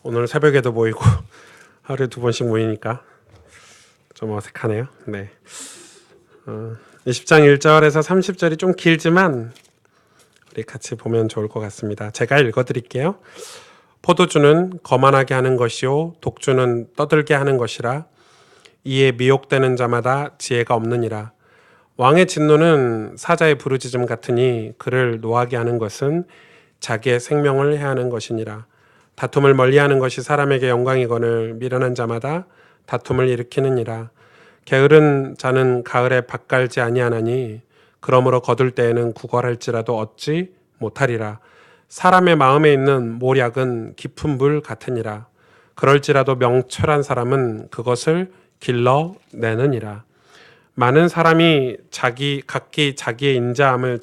오늘 새벽에도 모이고 하루에 2번씩 모이니까 좀 어색하네요. 네. 20장 1절에서 30절이 좀 길지만 우리 같이 보면 좋을 것 같습니다. 제가 읽어드릴게요. 포도주는 거만하게 하는 것이요 독주는 떠들게 하는 것이라. 이에 미혹되는 자마다 지혜가 없느니라. 왕의 진노는 사자의 부르짖음 같으니 그를 노하게 하는 것은 자기의 생명을 해하는 것이니라. 다툼을 멀리하는 것이 사람에게 영광이거늘 미련한 자마다 다툼을 일으키느니라. 게으른 자는 가을에 밭갈지 아니하나니 그러므로 거둘 때에는 구걸할지라도 얻지 못하리라. 사람의 마음에 있는 모략은 깊은 물 같으니라. 그럴지라도 명철한 사람은 그것을 길러내느니라. 많은 사람이 각기 자기의 인자함을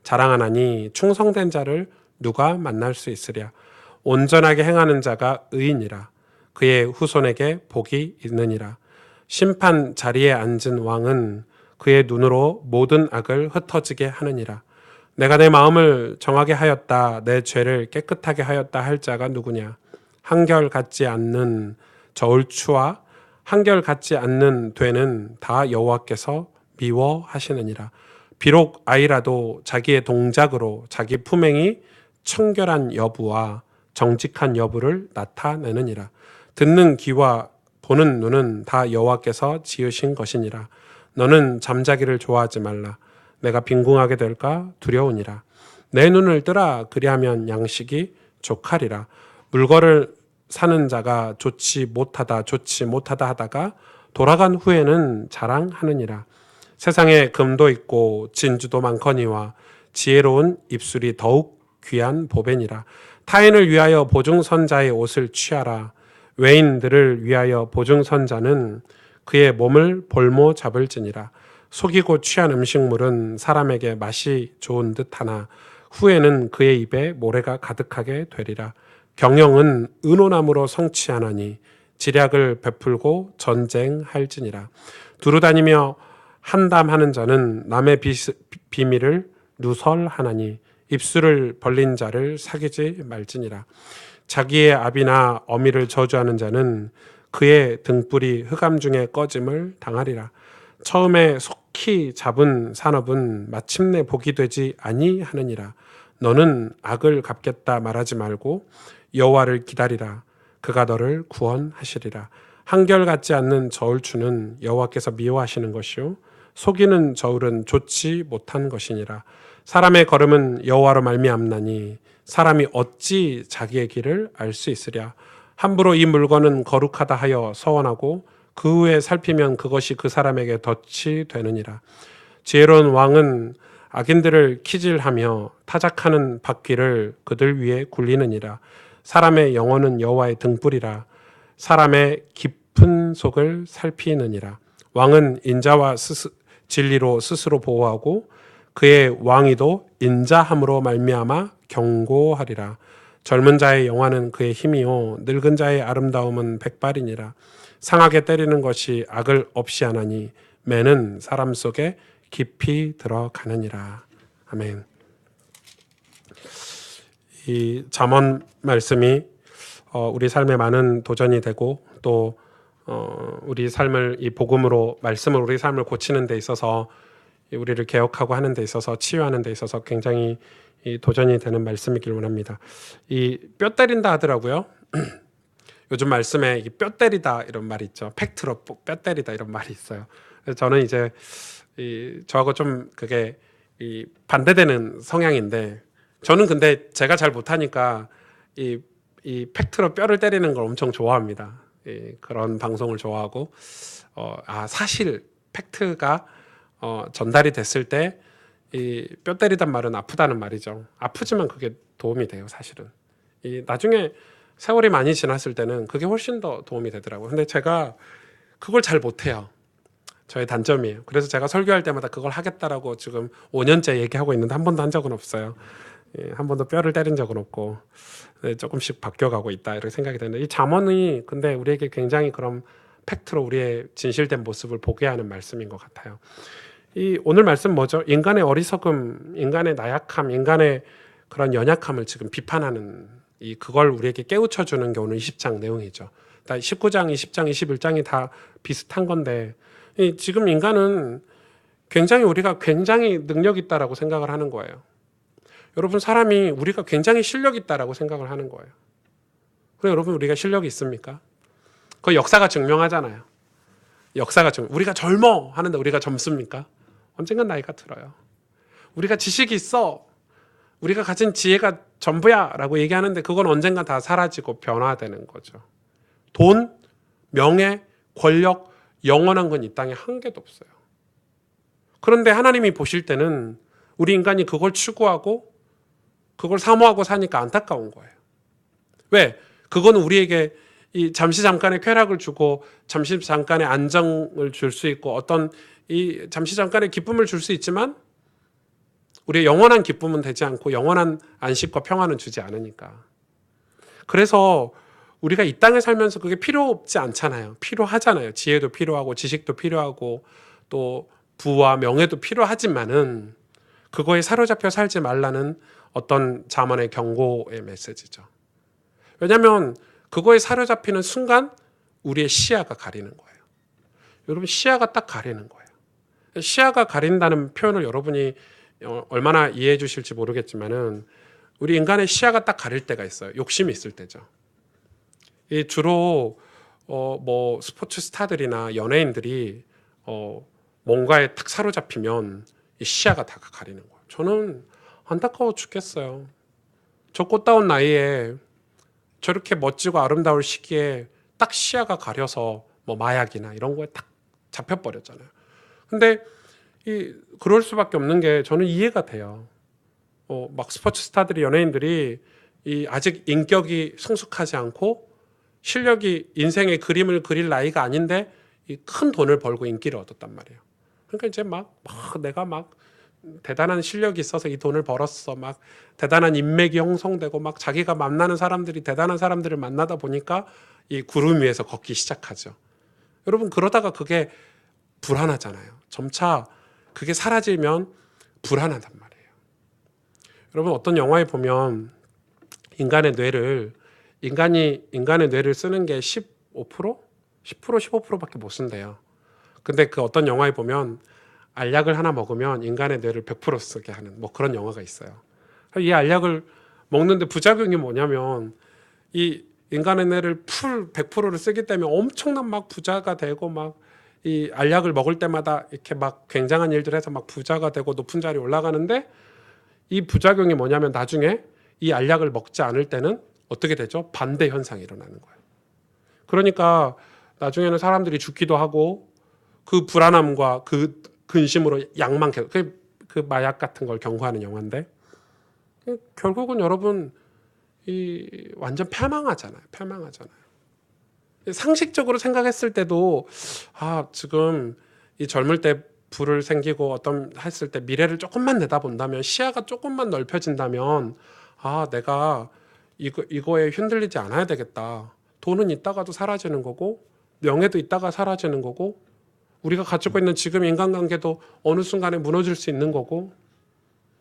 자랑하나니 충성된 자를 누가 만날 수 있으랴. 온전하게 행하는 자가 의인이라. 그의 후손에게 복이 있느니라. 심판 자리에 앉은 왕은 그의 눈으로 모든 악을 흩어지게 하느니라. 내가 내 마음을 정하게 하였다, 내 죄를 깨끗하게 하였다 할 자가 누구냐. 한결같지 않는 저울추와 한결같지 않는 되는 다 여호와께서 미워하시느니라. 비록 아이라도 자기의 동작으로 자기 품행이 청결한 여부와 정직한 여부를 나타내느니라. 듣는 귀와 보는 눈은 다 여호와께서 지으신 것이니라. 너는 잠자기를 좋아하지 말라. 내가 빈궁하게 될까 두려우니라. 내 눈을 뜨라. 그리하면 양식이 족하리라. 물건을 사는 자가 좋지 못하다 하다가 돌아간 후에는 자랑하느니라. 세상에 금도 있고 진주도 많거니와 지혜로운 입술이 더욱 귀한 보배니라. 타인을 위하여 보증선자의 옷을 취하라. 외인들을 위하여 보증선자는 그의 몸을 볼모 잡을지니라. 속이고 취한 음식물은 사람에게 맛이 좋은 듯하나 후에는 그의 입에 모래가 가득하게 되리라. 경영은 은오나무로 성취하나니 지략을 베풀고 전쟁할지니라. 두루다니며 한담하는 자는 남의 비밀을 누설하나니 입술을 벌린 자를 사귀지 말지니라. 자기의 아비나 어미를 저주하는 자는 그의 등불이 흑암 중에 꺼짐을 당하리라. 처음에 속히 잡은 산업은 마침내 복이 되지 아니하느니라. 너는 악을 갚겠다 말하지 말고 여호와를 기다리라. 그가 너를 구원하시리라. 한결같지 않는 저울추는 여호와께서 미워하시는 것이요 속이는 저울은 좋지 못한 것이니라. 사람의 걸음은 여호와로 말미암나니 사람이 어찌 자기의 길을 알 수 있으랴. 함부로 이 물건은 거룩하다 하여 서원하고 그 후에 살피면 그것이 그 사람에게 덫이 되느니라. 지혜로운 왕은 악인들을 키질하며 타작하는 바퀴를 그들 위에 굴리느니라. 사람의 영혼은 여호와의 등불이라. 사람의 깊은 속을 살피느니라. 왕은 인자와 진리로 스스로 보호하고 그의 왕위도 인자함으로 말미암아 경고하리라. 젊은 자의 영화는 그의 힘이요 늙은 자의 아름다움은 백발이니라. 상하게 때리는 것이 악을 없이 하나니 매는 사람 속에 깊이 들어가느니라. 아멘. 이 잠언 말씀이 우리 삶에 많은 도전이 되고 또 우리 삶을 이 복음으로 말씀을 우리 삶을 고치는 데 있어서 우리를 개혁하고 하는 데 있어서 치유하는 데 있어서 굉장히 이 도전이 되는 말씀이길 원합니다. 이 뼈 때린다 하더라고요. 요즘 말씀에 이 뼈 때리다 이런 말이 있죠. 팩트로 뼈 때리다 이런 말이 있어요. 그래서 저는 이제 저하고 좀 그게 이 반대되는 성향인데 저는 근데 제가 잘 못하니까 이 팩트로 뼈를 때리는 걸 엄청 좋아합니다. 그런 방송을 좋아하고 사실 팩트가 전달이 됐을 때 이 뼈 때리단 말은 아프다는 말이죠. 아프지만 그게 도움이 돼요, 사실은. 나중에 세월이 많이 지났을 때는 그게 훨씬 더 도움이 되더라고요. 근데 제가 그걸 잘 못해요. 저의 단점이에요. 그래서 제가 설교할 때마다 그걸 하겠다라고 지금 5년째 얘기하고 있는데 한 번도 한 적은 없어요. 한 번도 뼈를 때린 적은 없고 조금씩 바뀌어가고 있다 이렇게 생각이 되는데 이 잠언이 근데 우리에게 굉장히 그런 팩트로 우리의 진실된 모습을 보게 하는 말씀인 것 같아요. 이 오늘 말씀 뭐죠? 인간의 어리석음, 인간의 나약함, 인간의 그런 연약함을 지금 비판하는 그걸 우리에게 깨우쳐 주는 게 오늘 20장 내용이죠. 19장, 20장, 21장이 다 비슷한 건데 지금 인간은 우리가 굉장히 능력 있다라고 생각을 하는 거예요. 여러분, 사람이 우리가 굉장히 실력 있다라고 생각을 하는 거예요. 그래, 여러분, 우리가 실력이 있습니까? 그 역사가 증명하잖아요. 우리가 젊어 하는데 우리가 젊습니까? 언젠간 나이가 들어요. 우리가 지식이 있어, 우리가 가진 지혜가 전부야 라고 얘기하는데 그건 언젠가 다 사라지고 변화되는 거죠. 돈, 명예, 권력, 영원한 건 이 땅에 한 개도 없어요. 그런데 하나님이 보실 때는 우리 인간이 그걸 추구하고 그걸 사모하고 사니까 안타까운 거예요. 왜? 그거는 우리에게 이 잠시 잠깐의 쾌락을 주고 잠시 잠깐의 안정을 줄 수 있고 어떤 이 잠시 잠깐의 기쁨을 줄 수 있지만 우리의 영원한 기쁨은 되지 않고 영원한 안식과 평안은 주지 않으니까. 그래서 우리가 이 땅에 살면서 그게 필요 없지 않잖아요. 필요하잖아요. 지혜도 필요하고 지식도 필요하고 또 부와 명예도 필요하지만은 그거에 사로잡혀 살지 말라는 어떤 잠언의 경고의 메시지죠. 왜냐하면 그거에 사로잡히는 순간 우리의 시야가 가리는 거예요. 여러분, 시야가 딱 가리는 거예요. 시야가 가린다는 표현을 여러분이 얼마나 이해해 주실지 모르겠지만은 우리 인간의 시야가 딱 가릴 때가 있어요. 욕심이 있을 때죠. 주로 뭐 스포츠 스타들이나 연예인들이 뭔가에 탁 사로잡히면 이 시야가 다 가리는 거예요. 저는 안타까워 죽겠어요. 저 꽃다운 나이에 저렇게 멋지고 아름다울 시기에 딱 시야가 가려서 뭐 마약이나 이런 거에 딱 잡혀버렸잖아요. 근데 그럴 수밖에 없는 게 저는 이해가 돼요. 막 스포츠 스타들이, 연예인들이 아직 인격이 성숙하지 않고 실력이 인생의 그림을 그릴 나이가 아닌데 큰 돈을 벌고 인기를 얻었단 말이에요. 그러니까 이제 내가 대단한 실력이 있어서 이 돈을 벌었어. 대단한 인맥이 형성되고 자기가 만나는 사람들이 대단한 사람들을 만나다 보니까 이 구름 위에서 걷기 시작하죠. 여러분, 그러다가 그게 불안하잖아요. 점차 그게 사라지면 불안하단 말이에요. 여러분, 어떤 영화에 보면 인간의 뇌를 쓰는 게 15%? 15%밖에 못 쓴대요. 근데 그 어떤 영화에 보면 알약을 하나 먹으면 인간의 뇌를 100% 쓰게 하는 그런 영화가 있어요. 이 알약을 먹는데 부작용이 뭐냐면 이 인간의 뇌를 100%를 쓰기 때문에 엄청난 부자가 되고 이 알약을 먹을 때마다 이렇게 굉장한 일들 해서 부자가 되고 높은 자리에 올라가는데 이 부작용이 뭐냐면 나중에 이 알약을 먹지 않을 때는 어떻게 되죠? 반대 현상이 일어나는 거예요. 그러니까 나중에는 사람들이 죽기도 하고 그 불안함과 그 근심으로 약만 계속 그 마약 같은 걸 경고하는 영화인데 결국은 여러분 완전 패망하잖아요. 상식적으로 생각했을 때도 지금 이 젊을 때 부를 생기고 했을 때 미래를 조금만 내다본다면 시야가 조금만 넓혀진다면 내가 이거에 흔들리지 않아야 되겠다. 돈은 있다가도 사라지는 거고 명예도 있다가 사라지는 거고 우리가 가지고 있는 지금 인간관계도 어느 순간에 무너질 수 있는 거고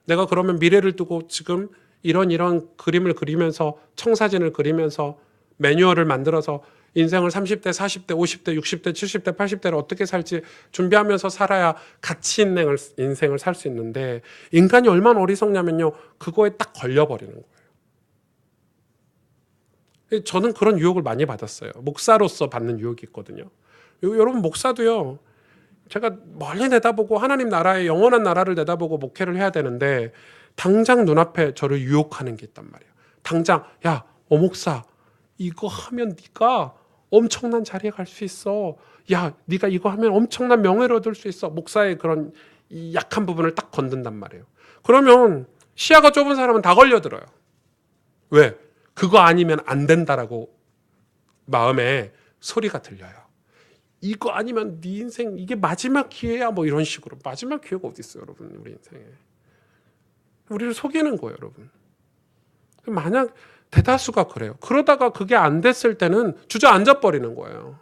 내가 그러면 미래를 두고 지금 이런 그림을 그리면서 청사진을 그리면서 매뉴얼을 만들어서 인생을 30대, 40대, 50대, 60대, 70대, 80대를 어떻게 살지 준비하면서 살아야 가치 있는 인생을 살 수 있는데 인간이 얼마나 어리석냐면요. 그거에 딱 걸려버리는 거예요. 저는 그런 유혹을 많이 받았어요. 목사로서 받는 유혹이 있거든요. 여러분, 목사도요. 제가 멀리 내다보고 하나님 나라의 영원한 나라를 내다보고 목회를 해야 되는데 당장 눈앞에 저를 유혹하는 게 있단 말이에요. 당장 목사 이거 하면 네가 엄청난 자리에 갈 수 있어. 네가 이거 하면 엄청난 명예를 얻을 수 있어. 목사의 그런 이 약한 부분을 딱 건든단 말이에요. 그러면 시야가 좁은 사람은 다 걸려들어요. 왜? 그거 아니면 안 된다라고 마음에 소리가 들려요. 이거 아니면 네 인생 이게 마지막 기회야 이런 식으로. 마지막 기회가 어디 있어요, 여러분? 우리 인생에. 우리를 속이는 거예요, 여러분. 만약 대다수가 그래요. 그러다가 그게 안 됐을 때는 주저앉아 버리는 거예요.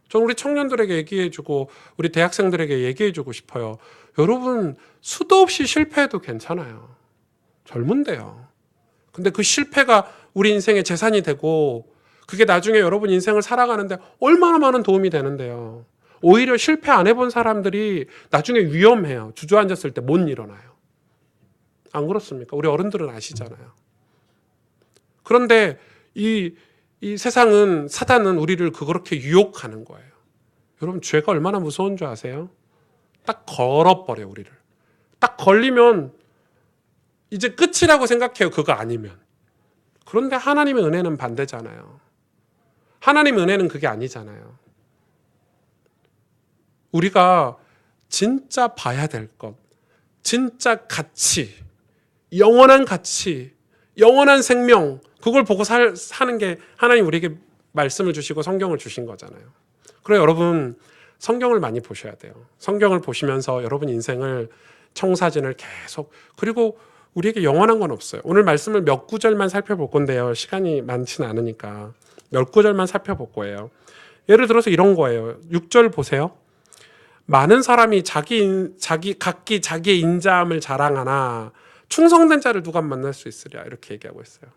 저는 우리 청년들에게 얘기해주고 우리 대학생들에게 얘기해주고 싶어요. 여러분, 수도 없이 실패해도 괜찮아요. 젊은데요. 근데 그 실패가 우리 인생의 재산이 되고 그게 나중에 여러분 인생을 살아가는데 얼마나 많은 도움이 되는데요. 오히려 실패 안 해본 사람들이 나중에 위험해요. 주저앉았을 때 못 일어나요. 안 그렇습니까? 우리 어른들은 아시잖아요. 그런데 이 세상은, 사단은 우리를 그렇게 유혹하는 거예요. 여러분, 죄가 얼마나 무서운 줄 아세요? 딱 걸어버려, 우리를. 딱 걸리면 이제 끝이라고 생각해요. 그거 아니면. 그런데 하나님의 은혜는 반대잖아요. 하나님의 은혜는 그게 아니잖아요. 우리가 진짜 봐야 될 것, 진짜 가치, 영원한 가치, 영원한 생명, 그걸 보고 사는 게 하나님 우리에게 말씀을 주시고 성경을 주신 거잖아요. 그래서 여러분, 성경을 많이 보셔야 돼요. 성경을 보시면서 여러분 인생을, 청사진을 계속, 그리고 우리에게 영원한 건 없어요. 오늘 말씀을 몇 구절만 살펴볼 건데요. 시간이 많지는 않으니까 몇 구절만 살펴볼 거예요. 예를 들어서 이런 거예요. 6절 보세요. 많은 사람이 각기 자기의 인자함을 자랑하나 충성된 자를 누가 만날 수 있으랴, 이렇게 얘기하고 있어요.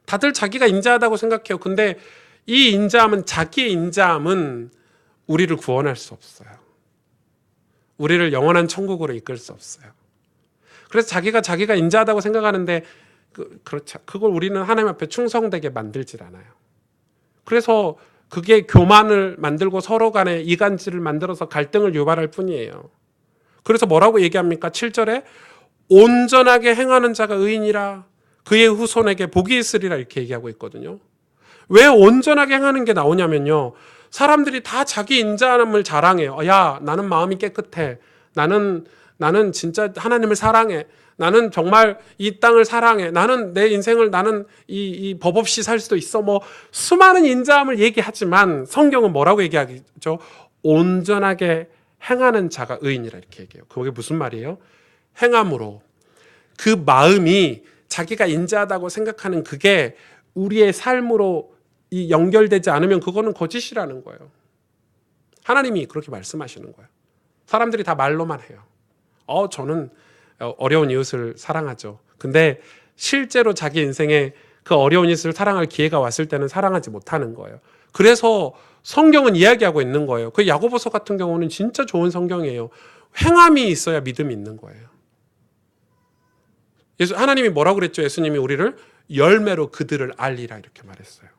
다들 자기가 인자하다고 생각해요. 근데 이 인자함은, 자기의 인자함은 우리를 구원할 수 없어요. 우리를 영원한 천국으로 이끌 수 없어요. 그래서 자기가 인자하다고 생각하는데 그렇죠. 그걸 우리는 하나님 앞에 충성되게 만들질 않아요. 그래서 그게 교만을 만들고 서로 간에 이간질을 만들어서 갈등을 유발할 뿐이에요. 그래서 뭐라고 얘기합니까? 7절에 온전하게 행하는 자가 의인이라 그의 후손에게 복이 있으리라, 이렇게 얘기하고 있거든요. 왜 온전하게 행하는 게 나오냐면요, 사람들이 다 자기 인자함을 자랑해요. 야, 나는 마음이 깨끗해. 나는 진짜 하나님을 사랑해. 나는 정말 이 땅을 사랑해. 나는 내 인생을, 나는 이 법 없이 살 수도 있어. 뭐 수많은 인자함을 얘기하지만 성경은 뭐라고 얘기하죠? 온전하게 행하는 자가 의인이라, 이렇게 얘기해요. 그게 무슨 말이에요? 행함으로, 그 마음이 자기가 인자하다고 생각하는 그게 우리의 삶으로 연결되지 않으면 그거는 거짓이라는 거예요. 하나님이 그렇게 말씀하시는 거예요. 사람들이 다 말로만 해요. 저는 어려운 이웃을 사랑하죠. 근데 실제로 자기 인생에 그 어려운 이웃을 사랑할 기회가 왔을 때는 사랑하지 못하는 거예요. 그래서 성경은 이야기하고 있는 거예요. 그 야고보서 같은 경우는 진짜 좋은 성경이에요. 행함이 있어야 믿음이 있는 거예요. 하나님이 뭐라고 그랬죠? 예수님이 우리를 열매로 그들을 알리라, 이렇게 말했어요.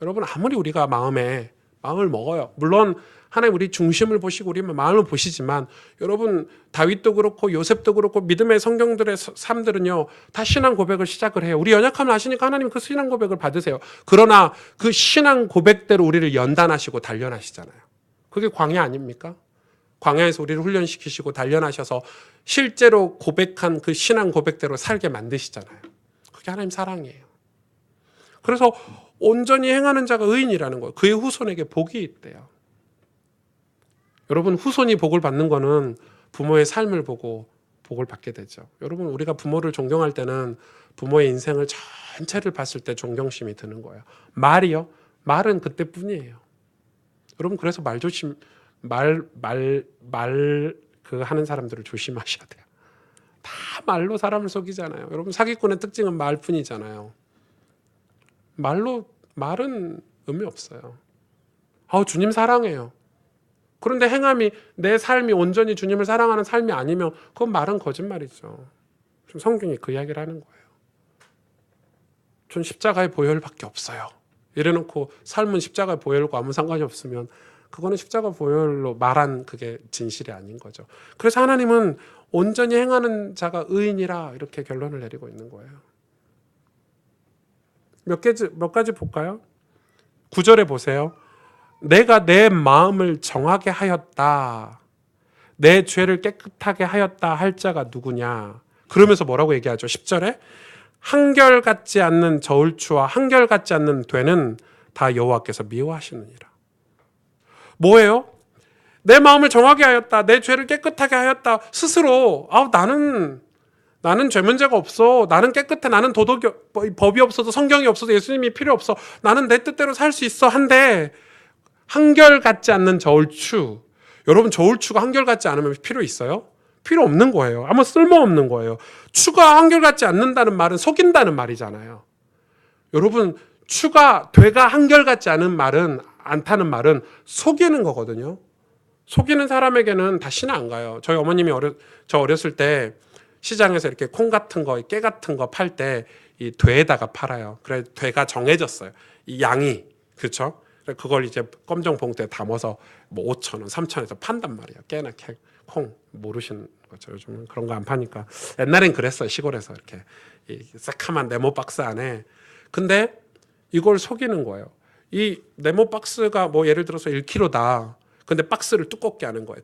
여러분, 아무리 우리가 마음을 먹어요. 물론 하나님 우리 중심을 보시고 우리 마음을 보시지만, 여러분, 다윗도 그렇고 요셉도 그렇고 믿음의 성경들의 삶들은요, 다 신앙 고백을 시작을 해요. 우리 연약함을 아시니까 하나님 그 신앙 고백을 받으세요. 그러나 그 신앙 고백대로 우리를 연단하시고 단련하시잖아요. 그게 광야 아닙니까? 광야에서 우리를 훈련시키시고 단련하셔서 실제로 고백한 그 신앙 고백대로 살게 만드시잖아요. 그게 하나님 사랑이에요. 그래서 온전히 행하는 자가 의인이라는 거예요. 그의 후손에게 복이 있대요. 여러분, 후손이 복을 받는 거는 부모의 삶을 보고 복을 받게 되죠. 여러분, 우리가 부모를 존경할 때는 부모의 인생을 전체를 봤을 때 존경심이 드는 거예요. 말은 그때뿐이에요. 여러분, 그래서 하는 사람들을 조심하셔야 돼요. 다 말로 사람을 속이잖아요. 여러분, 사기꾼의 특징은 말뿐이잖아요. 말은 의미 없어요. 주님 사랑해요. 그런데 행함이, 내 삶이 온전히 주님을 사랑하는 삶이 아니면 그건 말은 거짓말이죠. 지금 성경이 그 이야기를 하는 거예요. 전 십자가의 보혈밖에 없어요. 이래놓고 삶은 십자가의 보혈과 아무 상관이 없으면 그거는 십자가 보혈로 말한 그게 진실이 아닌 거죠. 그래서 하나님은 온전히 행하는 자가 의인이라, 이렇게 결론을 내리고 있는 거예요. 몇 가지 볼까요? 9절에 보세요. 내가 내 마음을 정하게 하였다, 내 죄를 깨끗하게 하였다 할 자가 누구냐. 그러면서 뭐라고 얘기하죠? 10절에 한결같지 않는 저울추와 한결같지 않는 되는 다 여호와께서 미워하시느니라. 뭐예요? 내 마음을 정하게 하였다, 내 죄를 깨끗하게 하였다. 스스로 나는 죄 문제가 없어, 나는 깨끗해, 나는 법이 없어도 성경이 없어도 예수님이 필요 없어, 나는 내 뜻대로 살 수 있어 한데, 한결같지 않는 저울추. 여러분, 저울추가 한결같지 않으면 필요 있어요? 필요 없는 거예요. 아무 쓸모없는 거예요. 추가 한결같지 않는다는 말은 속인다는 말이잖아요. 여러분, 되가 한결같지 않다는 말은 속이는 거거든요. 속이는 사람에게는 다시는 안 가요. 저희 어머님이 저 어렸을 때 시장에서 이렇게 콩 같은 거, 깨 같은 거 팔 때 이 되에다가 팔아요. 그래 되가 정해졌어요. 이 양이. 그렇죠? 그걸 이제 검정 봉투에 담아서 뭐 5,000원, 3,000원에서 판단 말이에요. 깨나 콩 모르시는 거죠. 요즘은 그런 거 안 파니까. 옛날엔 그랬어요. 시골에서 이렇게 이 새카만 네모 박스 안에. 근데 이걸 속이는 거예요. 이 네모 박스가 뭐 예를 들어서 1kg다. 근데 박스를 두껍게 하는 거예요.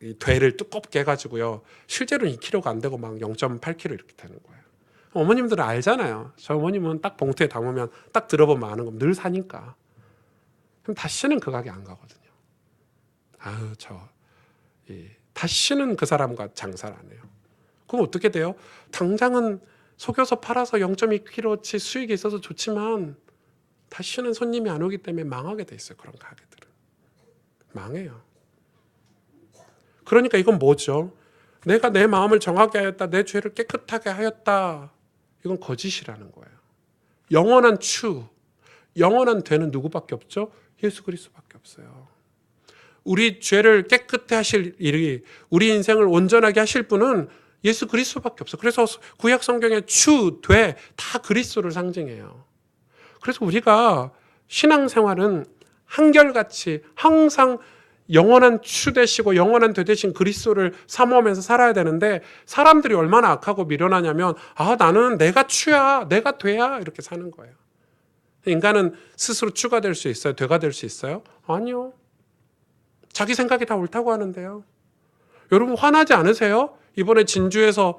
이 되를 두껍게 해가지고요. 실제로는 2kg가 안 되고 막 0.8kg 이렇게 되는 거예요. 어머님들은 알잖아요. 저희 어머님은 딱 봉투에 담으면 딱 들어보면 아는 거 늘 사니까. 그럼 다시는 그 가게 안 가거든요. 다시는 그 사람과 장사를 안 해요. 그럼 어떻게 돼요? 당장은 속여서 팔아서 0.2kg치 수익이 있어서 좋지만 다시는 손님이 안 오기 때문에 망하게 돼 있어요. 그런 가게들은. 망해요. 그러니까 이건 뭐죠? 내가 내 마음을 정하게 하였다. 내 죄를 깨끗하게 하였다. 이건 거짓이라는 거예요. 영원한 영원한 되는 누구밖에 없죠? 예수 그리스도밖에 없어요. 우리 죄를 깨끗해 하실 일이, 우리 인생을 온전하게 하실 분은 예수 그리스도밖에 없어요. 그래서 구약 성경에 되 다 그리스도를 상징해요. 그래서 우리가 신앙생활은 한결같이 항상 영원한 되시고 영원한 되신 그리스도를 사모하면서 살아야 되는데 사람들이 얼마나 악하고 미련하냐면 나는 내가 내가 되야 이렇게 사는 거예요. 인간은 스스로 추가 될 수 있어요? 되가 될 수 있어요? 아니요. 자기 생각이 다 옳다고 하는데요. 여러분 화나지 않으세요? 이번에 진주에서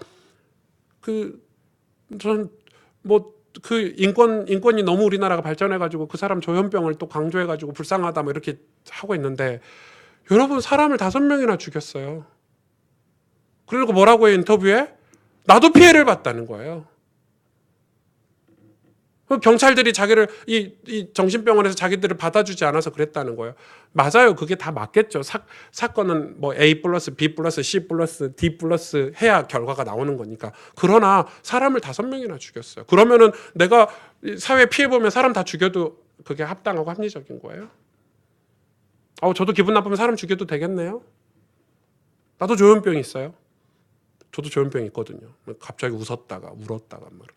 인권이 너무 우리나라가 발전해가지고 그 사람 조현병을 또 강조해가지고 불쌍하다 뭐 이렇게 하고 있는데 여러분 사람을 5명이나 죽였어요. 그리고 뭐라고 해요 인터뷰에? 나도 피해를 봤다는 거예요. 경찰들이 자기를 이 정신병원에서 자기들을 받아주지 않아서 그랬다는 거예요. 맞아요. 그게 다 맞겠죠. 사건은 뭐 A 플러스 B 플러스 C 플러스 D 플러스 해야 결과가 나오는 거니까. 그러나 사람을 5명이나 죽였어요. 그러면은 내가 사회 피해 보면 사람 다 죽여도 그게 합당하고 합리적인 거예요? 저도 기분 나쁘면 사람 죽여도 되겠네요. 나도 조현병이 있어요. 저도 조현병이 있거든요. 갑자기 웃었다가 울었다가 막 이렇게.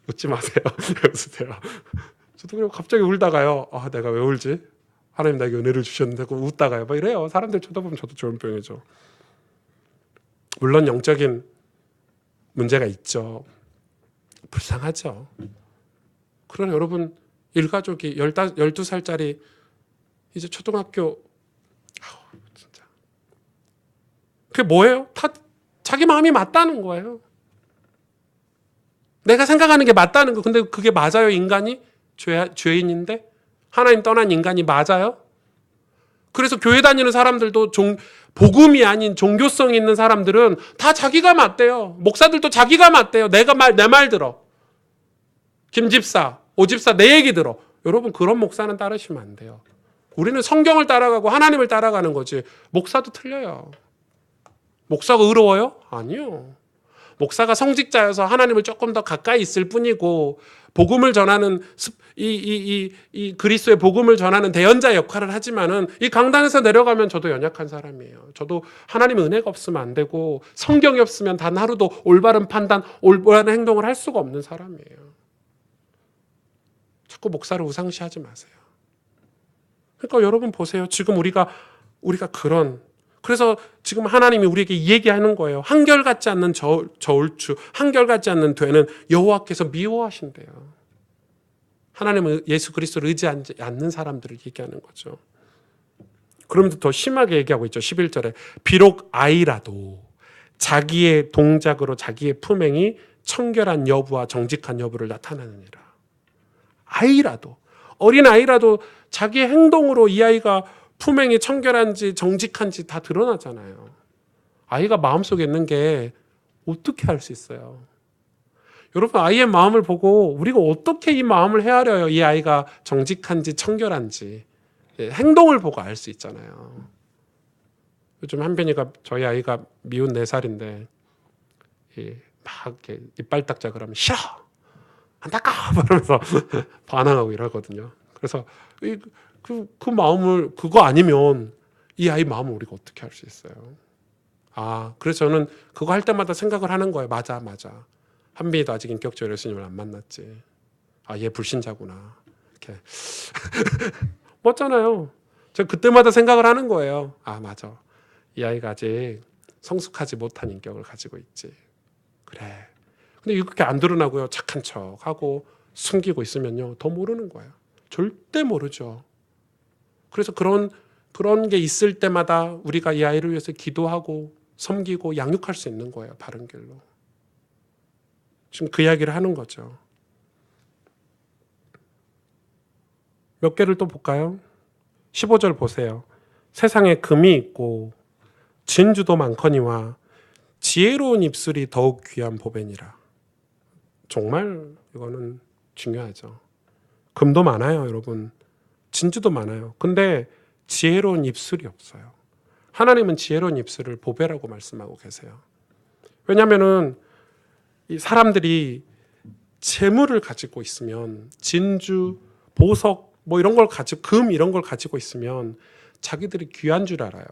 웃지 마세요. 웃으세요. 저도 그리고 갑자기 울다가요. 내가 왜 울지? 하나님 나에게 은혜를 주셨는데 웃다가요. 막 이래요. 사람들 쳐다보면 저도 조현병이죠. 물론 영적인 문제가 있죠. 불쌍하죠. 그러나 여러분 일가족이 12살짜리 이제 초등학교 진짜 그게 뭐예요? 다 자기 마음이 맞다는 거예요. 내가 생각하는 게 맞다는 거. 근데 그게 맞아요? 인간이? 죄인인데? 하나님 떠난 인간이 맞아요? 그래서 교회 다니는 사람들도 복음이 아닌 종교성 있는 사람들은 다 자기가 맞대요. 목사들도 자기가 맞대요. 내 말 들어. 김집사, 오집사 내 얘기 들어. 여러분 그런 목사는 따르시면 안 돼요. 우리는 성경을 따라가고 하나님을 따라가는 거지. 목사도 틀려요. 목사가 의로워요? 아니요. 목사가 성직자여서 하나님을 조금 더 가까이 있을 뿐이고 복음을 전하는 이 그리스도의 복음을 전하는 대연자 역할을 하지만은 이 강단에서 내려가면 저도 연약한 사람이에요. 저도 하나님의 은혜가 없으면 안 되고 성경이 없으면 단 하루도 올바른 판단, 올바른 행동을 할 수가 없는 사람이에요. 자꾸 목사를 우상시하지 마세요. 그러니까 여러분 보세요. 지금 우리가 그래서 지금 하나님이 우리에게 이 얘기하는 거예요. 한결같지 않는 저울추, 한결같지 않는 되는 여호와께서 미워하신대요. 하나님은 예수 그리스도를 의지하지 않는 사람들을 얘기하는 거죠. 그러면서 더 심하게 얘기하고 있죠. 11절에 비록 아이라도 자기의 동작으로 자기의 품행이 청결한 여부와 정직한 여부를 나타내느니라. 아이라도 어린 아이라도 자기의 행동으로 이 아이가 품행이 청결한지 정직한지 다 드러나잖아요. 아이가 마음속에 있는 게 어떻게 알 수 있어요? 여러분 아이의 마음을 보고 우리가 어떻게 이 마음을 헤아려요? 이 아이가 정직한지 청결한지 행동을 보고 알 수 있잖아요. 요즘 한빈이가 저희 아이가 미운 4살인데 막 이렇게 이빨 닦자 그러면 싫어 안 닦아 그러면서 반항하고 이러거든요. 그래서 그 마음을 그거 아니면 이 아이 마음을 우리가 어떻게 할 수 있어요? 그래서 저는 그거 할 때마다 생각을 하는 거예요. 맞아. 한빈이도 아직 인격적으로 예수님을 안 만났지. 얘 불신자구나. 이렇게 멋잖아요. 저 그때마다 생각을 하는 거예요. 맞아. 이 아이가 아직 성숙하지 못한 인격을 가지고 있지. 그래. 근데 이렇게 안 드러나고요. 착한 척하고 숨기고 있으면요. 더 모르는 거예요. 절대 모르죠. 그래서 그런 게 있을 때마다 우리가 이 아이를 위해서 기도하고 섬기고 양육할 수 있는 거예요. 바른 길로. 지금 그 이야기를 하는 거죠. 몇 개를 또 볼까요? 15절 보세요. 세상에 금이 있고 진주도 많거니와 지혜로운 입술이 더욱 귀한 보배니라. 정말 이거는 중요하죠. 금도 많아요, 여러분. 진주도 많아요. 근데 지혜로운 입술이 없어요. 하나님은 지혜로운 입술을 보배라고 말씀하고 계세요. 왜냐하면은 이 사람들이 재물을 가지고 있으면 진주, 보석 뭐 이런 걸 가지고 금 이런 걸 가지고 있으면 자기들이 귀한 줄 알아요.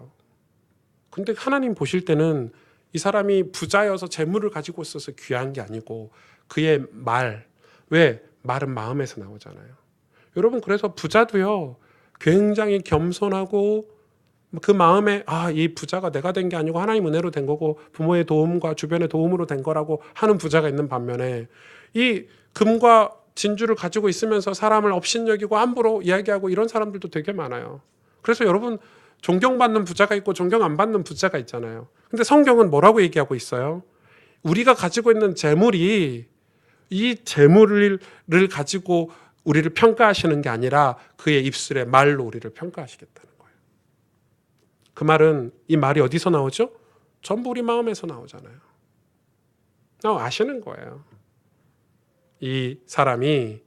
근데 하나님 보실 때는 이 사람이 부자여서 재물을 가지고 있어서 귀한 게 아니고 그의 말, 왜? 말은 마음에서 나오잖아요. 여러분 그래서 부자도요 굉장히 겸손하고 그 마음에 이 부자가 내가 된 게 아니고 하나님 은혜로 된 거고 부모의 도움과 주변의 도움으로 된 거라고 하는 부자가 있는 반면에 이 금과 진주를 가지고 있으면서 사람을 업신여기고 함부로 이야기하고 이런 사람들도 되게 많아요. 그래서 여러분 존경받는 부자가 있고 존경 안 받는 부자가 있잖아요. 근데 성경은 뭐라고 얘기하고 있어요? 우리가 가지고 있는 재물이 이 재물을 가지고 우리를 평가하시는 게 아니라 그의 입술의 말로 우리를 평가하시겠다는 거예요. 그 말은 이 말이 어디서 나오죠? 전부 우리 마음에서 나오잖아요. 아시는 거예요. 이 사람이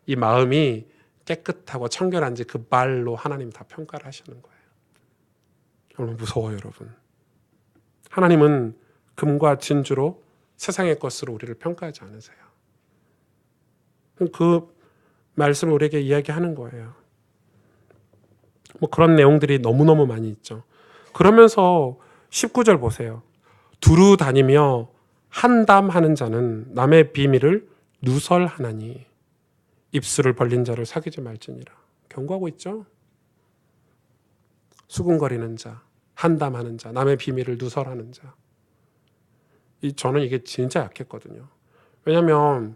이 마음이 깨끗하고 청결한지 그 말로 하나님 다 평가를 하시는 거예요. 여러분 무서워요, 여러분. 하나님은 금과 진주로 세상의 것으로 우리를 평가하지 않으세요. 그 말씀을 우리에게 이야기하는 거예요. 뭐 그런 내용들이 너무너무 많이 있죠. 그러면서 19절 보세요. 두루 다니며 한담하는 자는 남의 비밀을 누설하나니 입술을 벌린 자를 사귀지 말지니라. 경고하고 있죠. 수군거리는 자, 한담하는 자, 남의 비밀을 누설하는 자. 저는 이게 진짜 약했거든요. 왜냐하면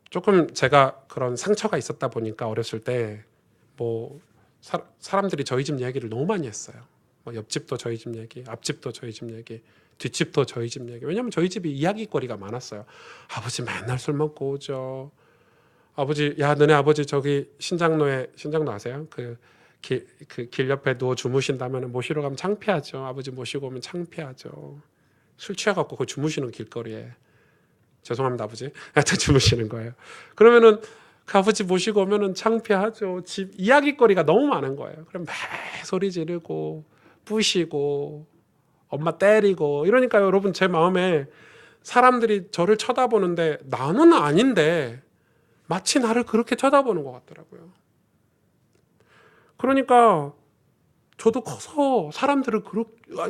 조금 제가 그런 상처가 있었다 보니까 어렸을 때 뭐 사람들이 저희 집 얘기를 너무 많이 했어요. 뭐 옆집도 저희 집 얘기, 앞집도 저희 집 얘기, 뒷집도 저희 집 얘기. 왜냐하면 저희 집이 이야기거리가 많았어요. 아버지 맨날 술 먹고 오죠. 아버지, 야 너네 아버지 저기 신장로 아세요? 그 길 옆에 누워 주무신다면 모시러 가면 창피하죠. 아버지 모시고 오면 창피하죠. 술 취해갖고 그 주무시는 길거리에. 죄송합니다 아버지. 하여튼 주무시는 거예요. 그러면은 그 아버지 모시고 오면은 창피하죠. 집 이야기거리가 너무 많은 거예요. 그럼 매 소리 지르고 부시고 엄마 때리고 이러니까 여러분 제 마음에 사람들이 저를 쳐다보는데 나는 아닌데 마치 나를 그렇게 쳐다보는 것 같더라고요. 그러니까 저도 커서 사람들을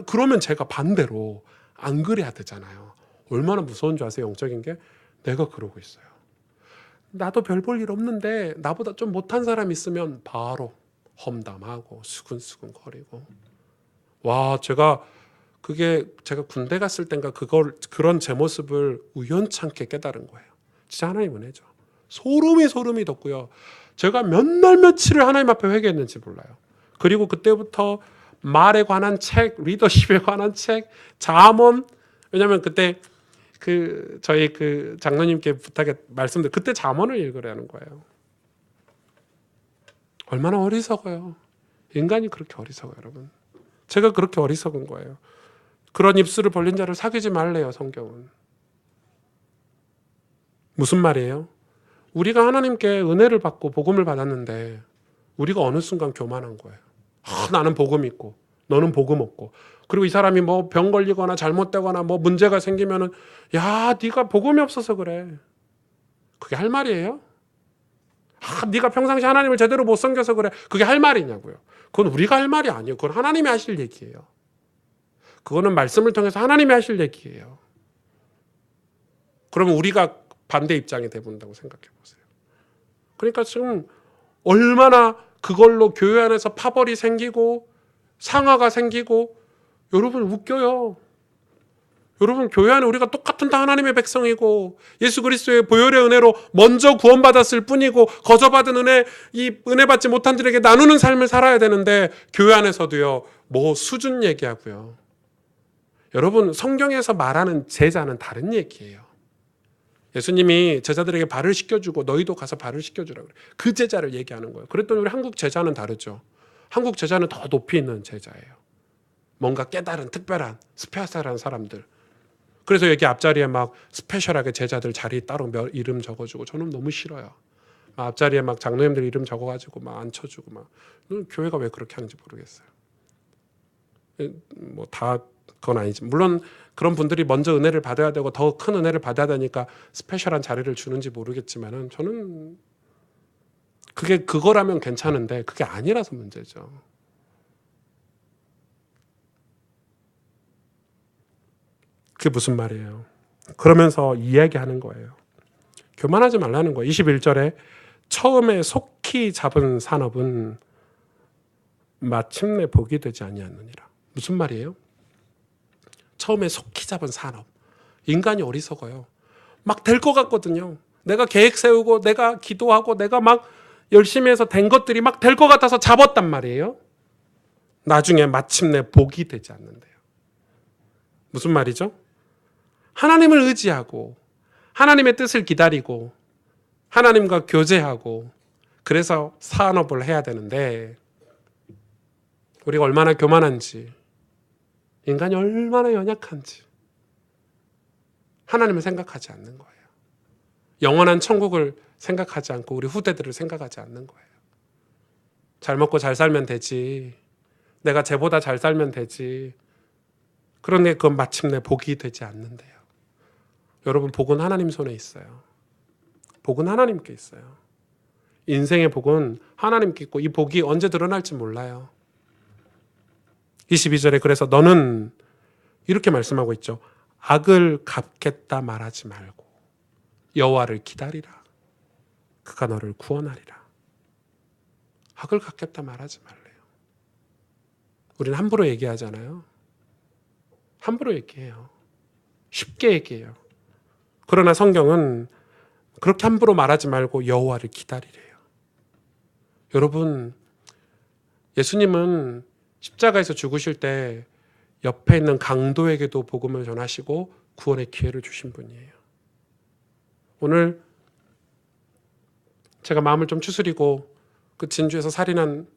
그러면 제가 반대로 안 그래야 되잖아요. 얼마나 무서운 줄 아세요? 영적인 게 내가 그러고 있어요. 나도 별 볼 일 없는데 나보다 좀 못한 사람 있으면 바로 험담하고 수근수근 거리고. 와, 제가 군대 갔을 땐가 그런 제 모습을 우연찮게 깨달은 거예요. 진짜 하나님 은혜죠. 소름이 돋고요. 제가 몇 날 며칠을 하나님 앞에 회개했는지 몰라요. 그리고 그때부터 말에 관한 책, 리더십에 관한 책, 잠언. 왜냐하면 그때 저희 장로님께 부탁해 말씀드린 그때 잠언을 읽으라는 거예요. 얼마나 어리석어요. 인간이 그렇게 어리석어요, 여러분. 제가 그렇게 어리석은 거예요. 그런 입술을 벌린 자를 사귀지 말래요, 성경은. 무슨 말이에요? 우리가 하나님께 은혜를 받고 복음을 받았는데 우리가 어느 순간 교만한 거예요. 나는 복음 있고 너는 복음 없고. 그리고 이 사람이 뭐 병 걸리거나 잘못되거나 뭐 문제가 생기면은 야, 네가 복음이 없어서 그래. 그게 할 말이에요? 네가 평상시 하나님을 제대로 못 섬겨서 그래. 그게 할 말이냐고요. 그건 우리가 할 말이 아니에요. 그건 하나님이 하실 얘기예요. 그거는 말씀을 통해서 하나님이 하실 얘기예요. 그러면 우리가 반대 입장이 돼본다고 생각해 보세요. 그러니까 지금 얼마나 그걸로 교회 안에서 파벌이 생기고 상하가 생기고, 여러분 웃겨요. 여러분 교회 안에 우리가 똑같은 다 하나님의 백성이고 예수 그리스도의 보혈의 은혜로 먼저 구원받았을 뿐이고 거저받은 은혜, 이 은혜 받지 못한 들에게 나누는 삶을 살아야 되는데 교회 안에서도요 뭐 수준 얘기하고요. 여러분 성경에서 말하는 제자는 다른 얘기예요. 예수님이 제자들에게 발을 씻겨주고 너희도 가서 발을 씻겨주라고 그래요. 그 제자를 얘기하는 거예요. 그랬더니 우리 한국 제자는 다르죠. 한국 제자는 더 높이 있는 제자예요. 뭔가 깨달은 특별한 스페셜한 사람들. 그래서 여기 앞자리에 막 스페셜하게 제자들 자리 따로 이름 적어주고 저는 너무 싫어요. 앞자리에 막 장로님들 이름 적어가지고 막 앉혀주고 막. 교회가 왜 그렇게 하는지 모르겠어요. 뭐 다 그건 아니지. 물론 그런 분들이 먼저 은혜를 받아야 되고 더 큰 은혜를 받아야 되니까 스페셜한 자리를 주는지 모르겠지만은 저는 그게 그거라면 괜찮은데 그게 아니라서 문제죠. 그게 무슨 말이에요? 그러면서 이야기하는 거예요. 교만하지 말라는 거예요. 21절에 처음에 속히 잡은 산업은 마침내 복이 되지 아니하느니라. 무슨 말이에요? 처음에 속히 잡은 산업. 인간이 어리석어요. 막 될 것 같거든요. 내가 계획 세우고 내가 기도하고 내가 막 열심히 해서 된 것들이 막 될 것 같아서 잡았단 말이에요. 나중에 마침내 복이 되지 않는데요. 무슨 말이죠? 하나님을 의지하고 하나님의 뜻을 기다리고 하나님과 교제하고 그래서 산업을 해야 되는데 우리가 얼마나 교만한지 인간이 얼마나 연약한지 하나님을 생각하지 않는 거예요. 영원한 천국을 생각하지 않고 우리 후대들을 생각하지 않는 거예요. 잘 먹고 잘 살면 되지. 내가 쟤보다 잘 살면 되지. 그런데 그건 마침내 복이 되지 않는데요. 여러분 복은 하나님 손에 있어요. 복은 하나님께 있어요. 인생의 복은 하나님께 있고 이 복이 언제 드러날지 몰라요. 22절에 그래서 너는 이렇게 말씀하고 있죠. 악을 갚겠다 말하지 말고 여호와를 기다리라. 그가 너를 구원하리라. 악을 갚겠다 말하지 말래요. 우리는 함부로 얘기하잖아요. 함부로 얘기해요. 쉽게 얘기해요. 그러나 성경은 그렇게 함부로 말하지 말고 여호와를 기다리래요. 여러분, 예수님은 십자가에서 죽으실 때 옆에 있는 강도에게도 복음을 전하시고 구원의 기회를 주신 분이에요. 오늘 제가 마음을 좀 추스리고 그 진주에서 살인한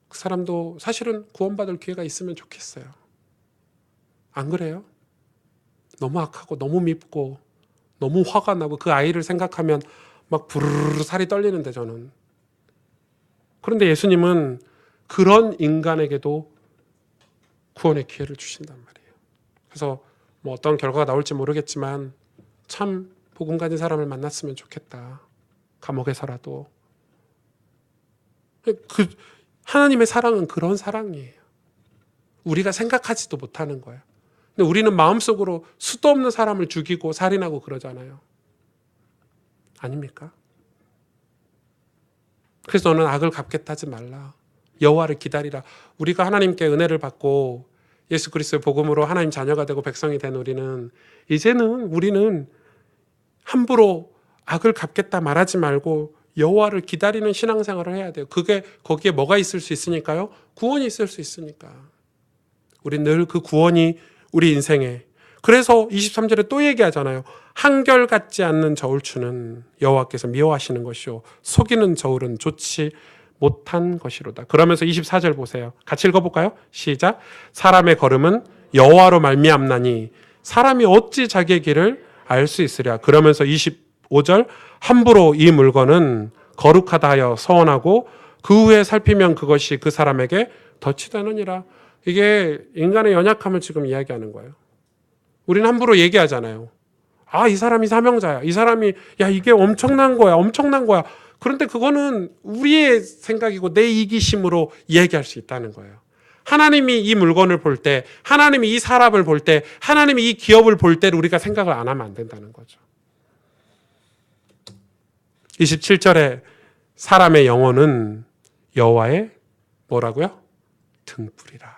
그 사람도 사실은 구원받을 기회가 있으면 좋겠어요. 안 그래요? 너무 악하고 너무 밉고 너무 화가 나고 그 아이를 생각하면 막 부르르 살이 떨리는데 저는. 그런데 예수님은 그런 인간에게도 구원의 기회를 주신단 말이에요. 그래서 뭐 어떤 결과가 나올지 모르겠지만 참 복음 가진 사람을 만났으면 좋겠다. 감옥에서라도. 그 하나님의 사랑은 그런 사랑이에요. 우리가 생각하지도 못하는 거예요. 근데 우리는 마음속으로 수도 없는 사람을 죽이고 살인하고 그러잖아요. 아닙니까? 그래서 너는 악을 갚겠다 하지 말라. 여호와를 기다리라. 우리가 하나님께 은혜를 받고 예수 그리스도의 복음으로 하나님 자녀가 되고 백성이 된 우리는 이제는 우리는 함부로 악을 갚겠다 말하지 말고 여호와를 기다리는 신앙생활을 해야 돼요. 그게 거기에 뭐가 있을 수 있으니까요? 구원이 있을 수 있으니까. 우리 늘 그 구원이 우리 인생에. 그래서 23절에 또 얘기하잖아요. 한결같지 않는 저울추는 여호와께서 미워하시는 것이요 속이는 저울은 좋지 못한 것이로다. 그러면서 24절 보세요. 같이 읽어볼까요? 시작. 사람의 걸음은 여호와로 말미암나니 사람이 어찌 자기의 길을 알 수 있으랴. 그러면서 25절 함부로 이 물건은 거룩하다 하여 서원하고 그 후에 살피면 그것이 그 사람에게 덫이 되느니라. 이게 인간의 연약함을 지금 이야기하는 거예요. 우리는 함부로 얘기하잖아요. 아, 이 사람이 사명자야. 이 사람이, 야, 이게 엄청난 거야. 엄청난 거야. 그런데 그거는 우리의 생각이고 내 이기심으로 이야기할 수 있다는 거예요. 하나님이 이 물건을 볼 때, 하나님이 이 사람을 볼 때, 하나님이 이 기업을 볼 때를 우리가 생각을 안 하면 안 된다는 거죠. 27절에 사람의 영혼은 여호와의 뭐라고요? 등불이라.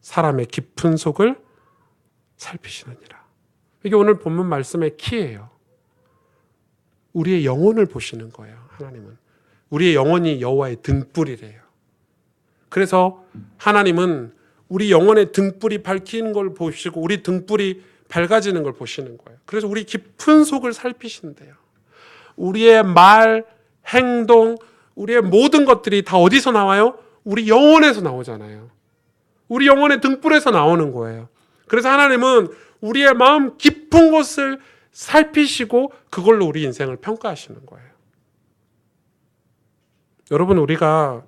사람의 깊은 속을 살피시느니라. 이게 오늘 본문 말씀의 키예요. 우리의 영혼을 보시는 거예요. 하나님은. 우리의 영혼이 여호와의 등불이래요. 그래서 하나님은 우리 영혼의 등불이 밝히는 걸 보시고 우리 등불이 밝아지는 걸 보시는 거예요. 그래서 우리 깊은 속을 살피신대요. 우리의 말, 행동, 우리의 모든 것들이 다 어디서 나와요? 우리 영혼에서 나오잖아요. 우리 영혼의 등불에서 나오는 거예요. 그래서 하나님은 우리의 마음 깊은 곳을 살피시고 그걸로 우리 인생을 평가하시는 거예요. 여러분, 우리가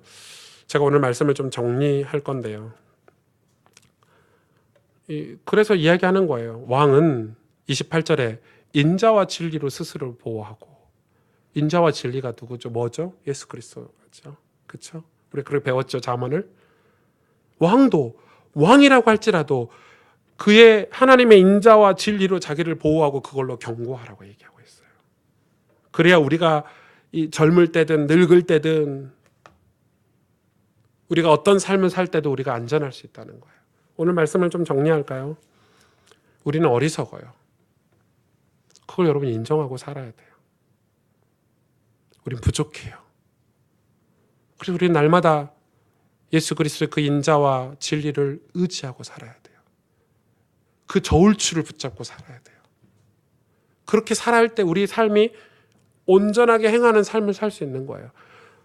제가 오늘 말씀을 좀 정리할 건데요. 그래서 이야기하는 거예요. 왕은 28절에 인자와 진리로 스스로를 보호하고, 인자와 진리가 누구죠? 뭐죠? 예수 그리스도죠. 그렇죠? 우리 그렇게 배웠죠, 잠언을. 왕도 왕이라고 할지라도 그의 하나님의 인자와 진리로 자기를 보호하고 그걸로 경고하라고 얘기하고 있어요. 그래야 우리가 이 젊을 때든 늙을 때든 우리가 어떤 삶을 살 때도 우리가 안전할 수 있다는 거예요. 오늘 말씀을 좀 정리할까요? 우리는 어리석어요. 그걸 여러분 인정하고 살아야 돼요. 우린 부족해요. 그래서 우리는 날마다 예수 그리스도의 그 인자와 진리를 의지하고 살아야 돼요. 그 저울추를 붙잡고 살아야 돼요. 그렇게 살아야 때 우리 삶이 온전하게 행하는 삶을 살 수 있는 거예요.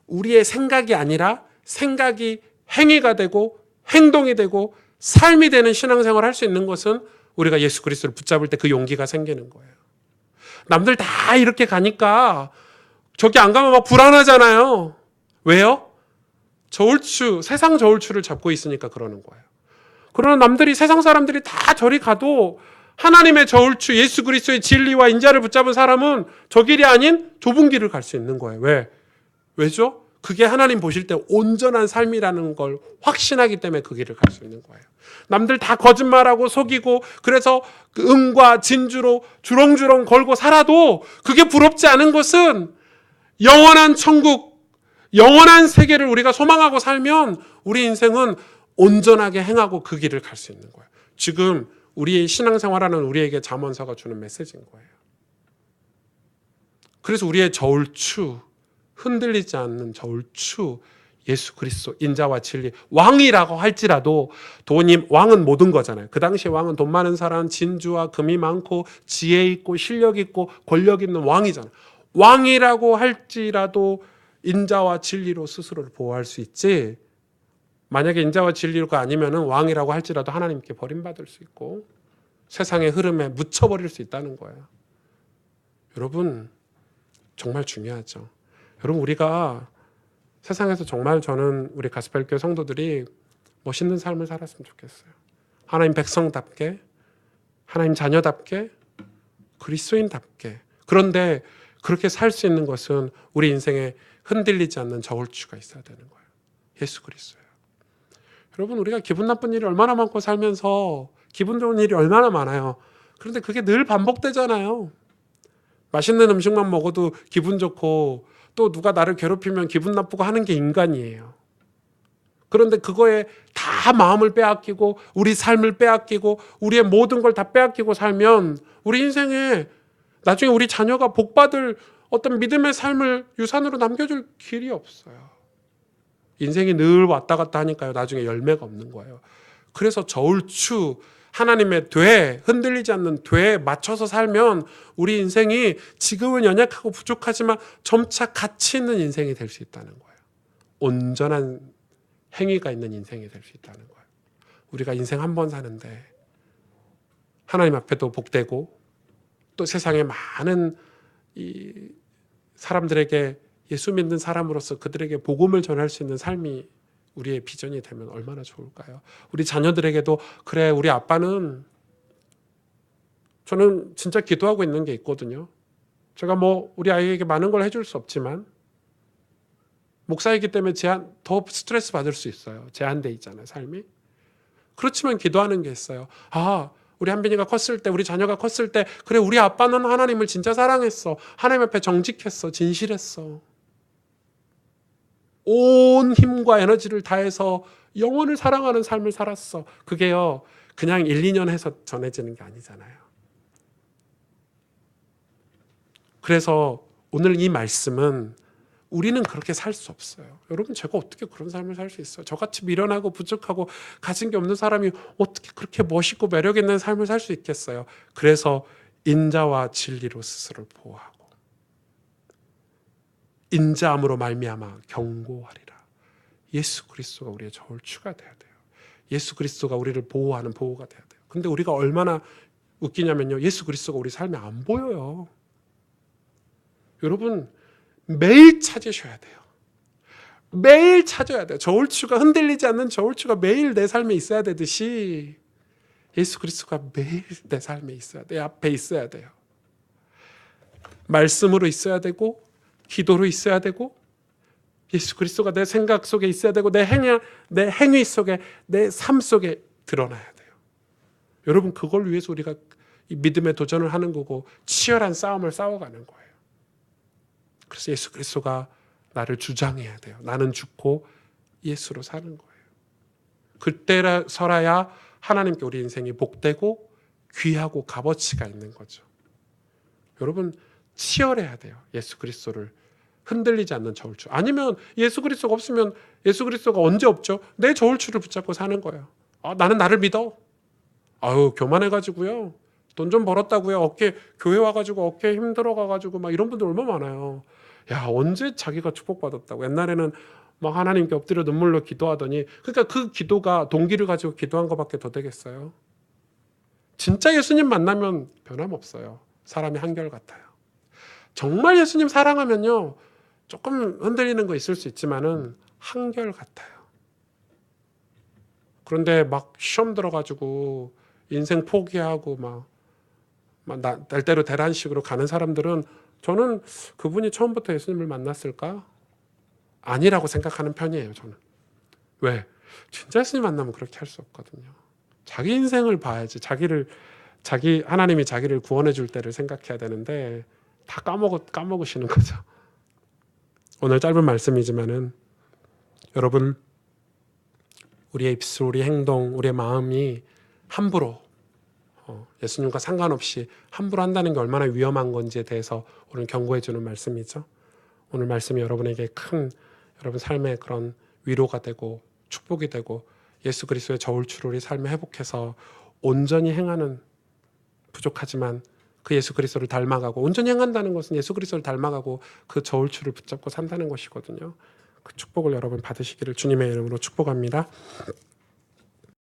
우리의 생각이 아니라 생각이 행위가 되고 행동이 되고 삶이 되는 신앙생활을 할 수 있는 것은 우리가 예수 그리스도를 붙잡을 때 그 용기가 생기는 거예요. 남들 다 이렇게 가니까 저기 안 가면 막 불안하잖아요. 왜요? 저울추, 세상 저울추를 잡고 있으니까 그러는 거예요. 그러나 남들이, 세상 사람들이 다 저리 가도 하나님의 저울추, 예수 그리스도의 진리와 인자를 붙잡은 사람은 저 길이 아닌 좁은 길을 갈 수 있는 거예요. 왜? 왜죠? 그게 하나님 보실 때 온전한 삶이라는 걸 확신하기 때문에 그 길을 갈 수 있는 거예요. 남들 다 거짓말하고 속이고 그래서 그 음과 진주로 주렁주렁 걸고 살아도 그게 부럽지 않은 것은 영원한 천국, 영원한 세계를 우리가 소망하고 살면 우리 인생은 온전하게 행하고 그 길을 갈 수 있는 거예요. 지금 우리의 신앙생활하는 우리에게 잠언서가 주는 메시지인 거예요. 그래서 우리의 저울추, 흔들리지 않는 저울추, 예수 그리스도, 인자와 진리, 왕이라고 할지라도 돈이, 왕은 모든 거잖아요. 그 당시에 왕은 돈 많은 사람, 진주와 금이 많고 지혜 있고 실력 있고 권력 있는 왕이잖아요. 왕이라고 할지라도 인자와 진리로 스스로를 보호할 수 있지, 만약에 인자와 진리가 아니면 왕이라고 할지라도 하나님께 버림받을 수 있고 세상의 흐름에 묻혀버릴 수 있다는 거예요. 여러분, 정말 중요하죠. 여러분, 우리가 세상에서 정말 저는 우리 가스펠교회 성도들이 멋있는 삶을 살았으면 좋겠어요. 하나님 백성답게, 하나님 자녀답게, 그리스도인답게. 그런데 그렇게 살 수 있는 것은 우리 인생에 흔들리지 않는 저울추가 있어야 되는 거예요. 예수 그리스도예요. 여러분, 우리가 기분 나쁜 일이 얼마나 많고 살면서 기분 좋은 일이 얼마나 많아요. 그런데 그게 늘 반복되잖아요. 맛있는 음식만 먹어도 기분 좋고 또 누가 나를 괴롭히면 기분 나쁘고 하는 게 인간이에요. 그런데 그거에 다 마음을 빼앗기고 우리 삶을 빼앗기고 우리의 모든 걸 다 빼앗기고 살면 우리 인생에 나중에 우리 자녀가 복받을 어떤 믿음의 삶을 유산으로 남겨줄 길이 없어요. 인생이 늘 왔다 갔다 하니까요. 나중에 열매가 없는 거예요. 그래서 저울추, 하나님의 궤, 흔들리지 않는 궤에 맞춰서 살면 우리 인생이 지금은 연약하고 부족하지만 점차 가치 있는 인생이 될 수 있다는 거예요. 온전한 행위가 있는 인생이 될 수 있다는 거예요. 우리가 인생 한 번 사는데 하나님 앞에도 복되고 또 세상에 많은 이 사람들에게 예수 믿는 사람으로서 그들에게 복음을 전할 수 있는 삶이 우리의 비전이 되면 얼마나 좋을까요? 우리 자녀들에게도 그래, 우리 아빠는, 저는 진짜 기도하고 있는 게 있거든요. 제가 우리 아이에게 많은 걸 해줄 수 없지만 목사이기 때문에 더 스트레스 받을 수 있어요. 제한돼 있잖아요, 삶이. 그렇지만 기도하는 게 있어요. 우리 한빈이가 컸을 때, 우리 자녀가 컸을 때, 그래, 우리 아빠는 하나님을 진짜 사랑했어. 하나님 앞에 정직했어. 진실했어. 온 힘과 에너지를 다해서 영혼을 사랑하는 삶을 살았어. 그게요, 그냥 1, 2년 해서 전해지는 게 아니잖아요. 그래서 오늘 이 말씀은 우리는 그렇게 살 수 없어요. 여러분, 제가 어떻게 그런 삶을 살 수 있어요? 저같이 미련하고 부족하고 가진 게 없는 사람이 어떻게 그렇게 멋있고 매력 있는 삶을 살 수 있겠어요? 그래서 인자와 진리로 스스로를 보호하고 인자함으로 말미암아 경고하리라. 예수 그리스도가 우리의 저울추가 돼야 돼요. 예수 그리스도가 우리를 보호하는 보호가 돼야 돼요. 근데 우리가 얼마나 웃기냐면요, 예수 그리스도가 우리 삶에 안 보여요. 여러분, 매일 찾으셔야 돼요. 매일 찾아야 돼요. 저울추가 흔들리지 않는 저울추가 매일 내 삶에 있어야 되듯이 예수 그리스도가 매일 내 삶에 있어야 돼요. 내 앞에 있어야 돼요. 말씀으로 있어야 되고, 기도로 있어야 되고, 예수 그리스도가 내 생각 속에 있어야 되고, 내 행위 속에, 내 삶 속에 드러나야 돼요. 여러분, 그걸 위해서 우리가 이 믿음의 도전을 하는 거고 치열한 싸움을 싸워가는 거예요. 그래서 예수 그리스도가 나를 주장해야 돼요. 나는 죽고 예수로 사는 거예요. 그때서라야 하나님께 우리 인생이 복되고 귀하고 값어치가 있는 거죠. 여러분, 치열해야 돼요. 예수 그리스도를 흔들리지 않는 저울추. 아니면 예수 그리스도가 없으면 예수 그리스도가 언제 없죠? 내 저울추를 붙잡고 사는 거예요. 나는 나를 믿어. 교만해가지고요. 돈 좀 벌었다고요. 교회 와가지고 어깨 힘들어가가지고 막 이런 분들 얼마나 많아요. 언제 자기가 축복받았다고. 옛날에는 막 하나님께 엎드려 눈물로 기도하더니, 그러니까 그 기도가 동기를 가지고 기도한 것밖에 더 되겠어요? 진짜 예수님 만나면 변함없어요. 사람이 한결같아요. 정말 예수님 사랑하면요, 조금 흔들리는 거 있을 수 있지만은 한결같아요. 그런데 막 시험 들어가지고 인생 포기하고 막 날대로 대란식으로 가는 사람들은, 저는 그분이 처음부터 예수님을 만났을까? 아니라고 생각하는 편이에요, 저는. 왜? 진짜 예수님 만나면 그렇게 할 수 없거든요. 자기 인생을 봐야지. 하나님이 자기를 구원해 줄 때를 생각해야 되는데 다 까먹으시는 거죠. 오늘 짧은 말씀이지만은 여러분, 우리의 입술, 우리의 행동, 우리의 마음이 함부로 예수님과 상관없이 함부로 한다는 게 얼마나 위험한 건지에 대해서 오늘 경고해 주는 말씀이죠. 오늘 말씀이 여러분에게 큰 여러분 삶의 그런 위로가 되고 축복이 되고 예수 그리스도의 저울추를 우리 삶에 회복해서 온전히 행하는, 부족하지만 그 예수 그리스도를 닮아가고, 온전히 행한다는 것은 예수 그리스도를 닮아가고 그 저울추를 붙잡고 산다는 것이거든요. 그 축복을 여러분 받으시기를 주님의 이름으로 축복합니다.